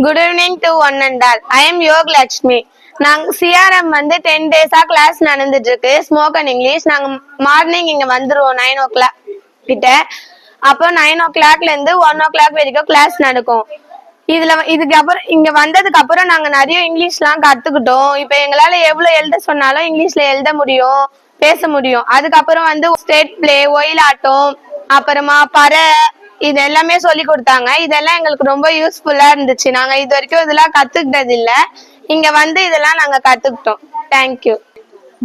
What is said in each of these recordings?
Good evening to one and all. I am Yog Lakshmi. நாங்க CRM வந்து 10 டேஸா class நடந்துட்டு இருக்கு ஸ்போக்கன் இங்கிலீஷ். நாங்க மார்னிங் இங்க வந்துருவோம் 9 o'clock கிட்ட. அப்போ 9 o'clockல இருந்து 1 o'clock வரைக்கும் கிளாஸ் நடக்கும். இதுக்கப்புறம் இங்க வந்ததுக்கு அப்புறம் நாங்க நிறைய இங்கிலீஷ்லாம் கத்துக்கிட்டோம். இப்ப எங்களால எவ்வளவு எழுத சொன்னாலும் இங்கிலீஷ்ல எழுத முடியும், பேச முடியும். அதுக்கப்புறம் வந்து ஸ்டேட் பிளே, ஒயிலாட்டம், அப்புறமா பறை, இது எல்லாமே சொல்லி கொடுத்தாங்க. இதெல்லாம் எங்களுக்கு ரொம்ப யூஸ்ஃபுல்லா இருந்துச்சு. நாங்க இது வரைக்கும் இதெல்லாம் கத்துக்கிட்டது இல்ல. இங்க வந்து இதெல்லாம் நாங்க கத்துக்கிட்டோம். Thank you.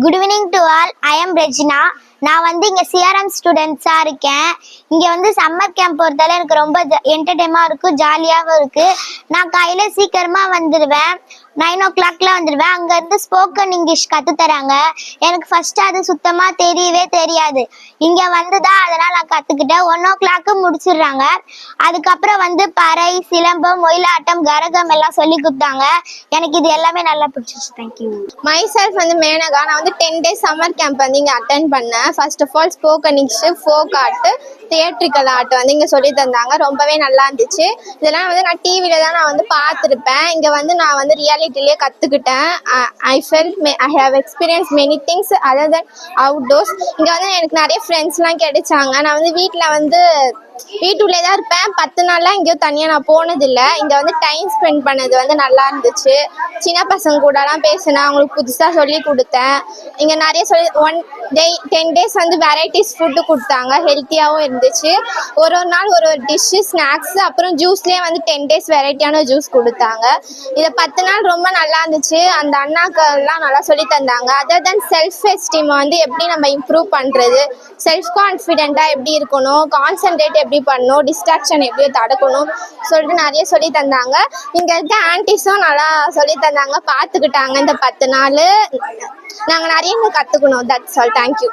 Good evening to all. I am Regina. நான் வந்து இங்கே சிஆர்எம் ஸ்டூடெண்ட்ஸாக இருக்கேன். இங்கே வந்து சம்மர் கேம்ப் பொறுத்தால எனக்கு ரொம்ப என்டர்டைமாக இருக்கும், ஜாலியாகவும் இருக்குது. நான் காலையில் சீக்கிரமாக வந்துடுவேன், 9 o'clockல வந்துடுவேன். அங்கேருந்து ஸ்போக்கன் இங்கிலீஷ் கற்றுத்தராங்க. எனக்கு ஃபஸ்ட்டு அது சுத்தமாக தெரியவே தெரியாது. இங்கே வந்து தான் அதெல்லாம் நான் கற்றுக்கிட்டேன். 1 o'clock முடிச்சிடுறாங்க. அதுக்கப்புறம் வந்து பறை, சிலம்பம், ஒயிலாட்டம், கரகம் எல்லாம் சொல்லி கொடுத்தாங்க. எனக்கு இது எல்லாமே நல்லா பிடிச்சிச்சு. தேங்க்யூ. மை செல்ஃப் வந்து மேனகா. நான் வந்து 10 days சம்மர் கேம்ப் வந்து இங்கே அட்டென்ட் பண்ணேன். First of all spoken English, folk art, theatrical art வந்து இங்கே சொல்லி தந்தாங்க. ரொம்பவே நல்லா இருந்துச்சு. இதெல்லாம் வந்து நான் டிவியில் தான் நான் வந்து பார்த்துருப்பேன். இங்கே வந்து நான் வந்து ரியாலிட்டிலேயே கற்றுக்கிட்டேன். I have experience many things other then outdoors. இங்கே வந்து எனக்கு நிறைய ஃப்ரெண்ட்ஸ்லாம் கிடைச்சாங்க. நான் வந்து வீட்டுள்ளே தான் இருப்பேன். 10 நாள்லாம் எங்கேயோ தனியாக நான் போனதில்லை. இங்கே வந்து டைம் ஸ்பெண்ட் பண்ணது வந்து நல்லா இருந்துச்சு. சின்ன பசங்க கூடலாம் பேசினேன், அவங்களுக்கு புதுசாக சொல்லி கொடுத்தேன். இங்கே நிறைய 10 days வந்து வெரைட்டிஸ் ஃபுட்டு கொடுத்தாங்க, ஹெல்த்தியாகவும் இருந்துச்சு. ஒரு நாள் ஒரு டிஷ்ஷு, ஸ்நாக்ஸு, அப்புறம் ஜூஸ்லேயே வந்து 10 days வெரைட்டியான ஜூஸ் கொடுத்தாங்க. இதை 10 நாள் ரொம்ப நல்லா இருந்துச்சு. அந்த அண்ணாக்கெல்லாம் நல்லா சொல்லி தந்தாங்க. அதர் தென் செல்ஃப் எஸ்டீம் வந்து எப்படி நம்ம இம்ப்ரூவ் பண்ணுறது, செல்ஃப் கான்ஃபிடென்ட்டாக எப்படி இருக்கணும், கான்சன்ட்ரேட் எப்படி பண்ணணும், டிஸ்ட்ராக்ஷன் எப்படி தடுக்கணும் சொல்லிட்டு நிறைய சொல்லி தந்தாங்க. இங்கே இருக்க ஆன்டிஸும் நல்லா சொல்லி தந்தாங்க, பார்த்துக்கிட்டாங்க. இந்த 10 நாள் நாங்கள் நிறைய கற்றுக்கணும். That's all. தேங்க்யூ.